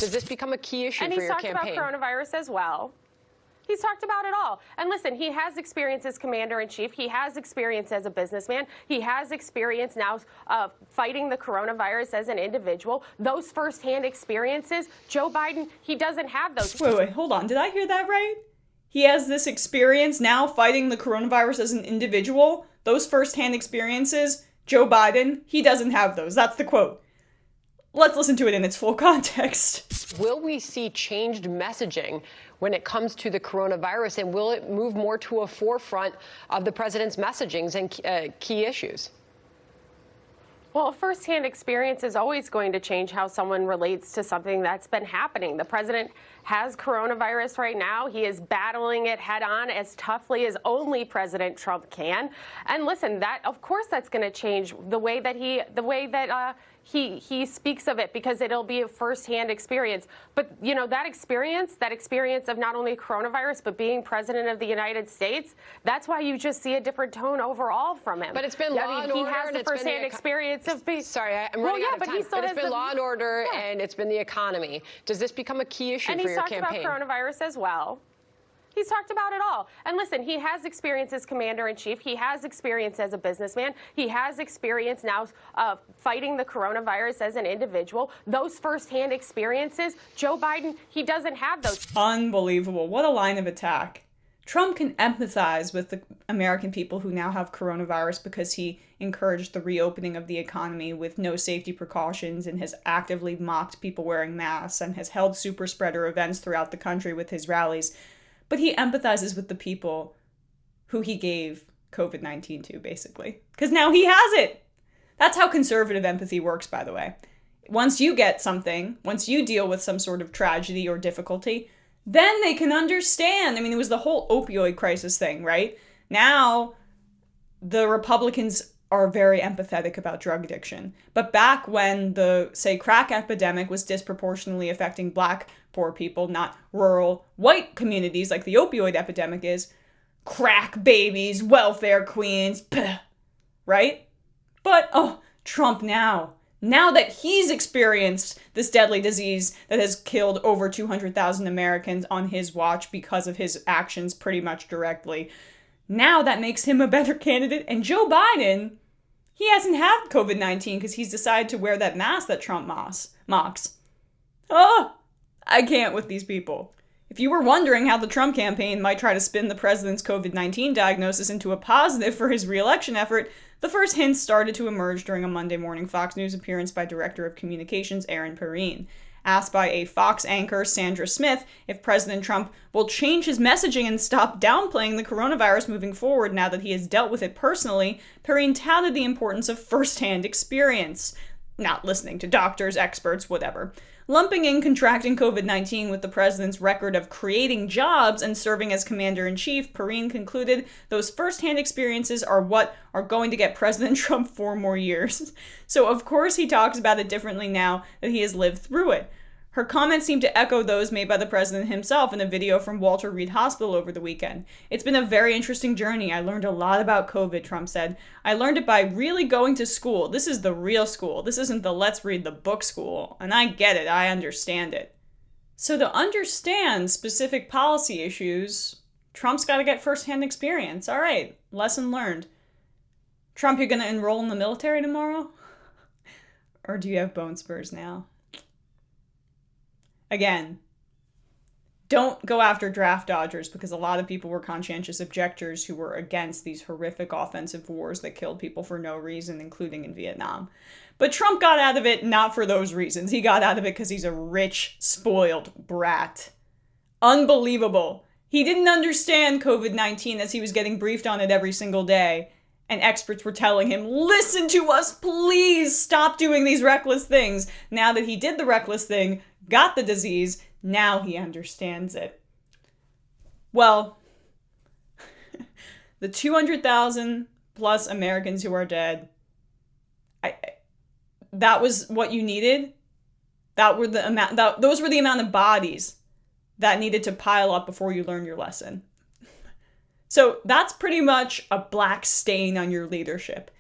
Does this become a key issue for your campaign? And he's talked about coronavirus as well. He's talked about it all. And listen, he has experience as commander-in-chief. He has experience as a businessman. He has experience now fighting the coronavirus as an individual. Those firsthand experiences, Joe Biden, he doesn't have those. Wait, hold on. Did I hear that right? He has this experience now fighting the coronavirus as an individual. Those firsthand experiences, Joe Biden, he doesn't have those. That's the quote. Let's listen to it in its full context. Will we see changed messaging when it comes to the coronavirus, and will it move more to a forefront of the president's messagings and key issues? Well, firsthand experience is always going to change how someone relates to something that's been happening. The president has coronavirus right now. He is battling it head on as toughly as only President Trump can. And listen, that of course that's going to change the way that he speaks of it, because it'll be a firsthand experience. But, you know, that experience of not only coronavirus, but being president of the United States, that's why you just see a different tone overall from him. But it's been law and order. He has the firsthand experience of being... Sorry, I'm running out of time. But it's been law and order, and it's been the economy. Does this become a key issue for your campaign? And he's talked about coronavirus as well. He's talked about it all. And listen, he has experience as commander-in-chief. He has experience as a businessman. He has experience now fighting the coronavirus as an individual. Those firsthand experiences, Joe Biden, he doesn't have those. Unbelievable. What a line of attack. Trump can empathize with the American people who now have coronavirus because he encouraged the reopening of the economy with no safety precautions and has actively mocked people wearing masks and has held super spreader events throughout the country with his rallies. But he empathizes with the people who he gave COVID-19 to, basically. Because now he has it. That's how conservative empathy works, by the way. Once you get something, once you deal with some sort of tragedy or difficulty, then they can understand. I mean, it was the whole opioid crisis thing, right? Now, the Republicans are very empathetic about drug addiction. But back when the, say, crack epidemic was disproportionately affecting Black poor people, not rural white communities like the opioid epidemic is, crack babies, welfare queens, right? But, Trump now that he's experienced this deadly disease that has killed over 200,000 Americans on his watch because of his actions pretty much directly, now that makes him a better candidate. And Joe Biden, he hasn't had COVID-19 because he's decided to wear that mask that Trump mocks. I can't with these people. If you were wondering how the Trump campaign might try to spin the president's COVID-19 diagnosis into a positive for his re-election effort, the first hints started to emerge during a Monday morning Fox News appearance by Director of Communications Aaron Perine. Asked by a Fox anchor, Sandra Smith, if President Trump will change his messaging and stop downplaying the coronavirus moving forward now that he has dealt with it personally, Perine touted the importance of first-hand experience. Not listening to doctors, experts, whatever. Lumping in contracting COVID-19 with the president's record of creating jobs and serving as commander-in-chief, Perine concluded those first-hand experiences are what are going to get President Trump 4 more years. So of course he talks about it differently now that he has lived through it. Her comments seem to echo those made by the president himself in a video from Walter Reed Hospital over the weekend. It's been a very interesting journey. I learned a lot about COVID, Trump said. I learned it by really going to school. This is the real school. This isn't the let's read the book school. And I get it. I understand it. So to understand specific policy issues, Trump's got to get firsthand experience. All right, lesson learned. Trump, you're going to enroll in the military tomorrow? Or do you have bone spurs now? Again, don't go after draft dodgers because a lot of people were conscientious objectors who were against these horrific offensive wars that killed people for no reason, including in Vietnam. But Trump got out of it not for those reasons. He got out of it because he's a rich, spoiled brat. Unbelievable. He didn't understand COVID-19 as he was getting briefed on it every single day. And experts were telling him, listen to us, please stop doing these reckless things. Now that he did the reckless thing, got the disease, now he understands it. Well, the 200,000 plus Americans who are dead, that was what you needed. Those were the amount of bodies that needed to pile up before you learn your lesson. So that's pretty much a black stain on your leadership.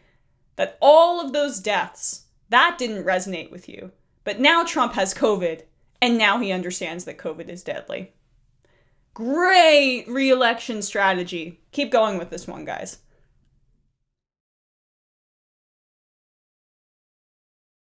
That all of those deaths, that didn't resonate with you. But now Trump has COVID, And now he understands that COVID is deadly. Great re-election strategy. Keep going with this one, guys.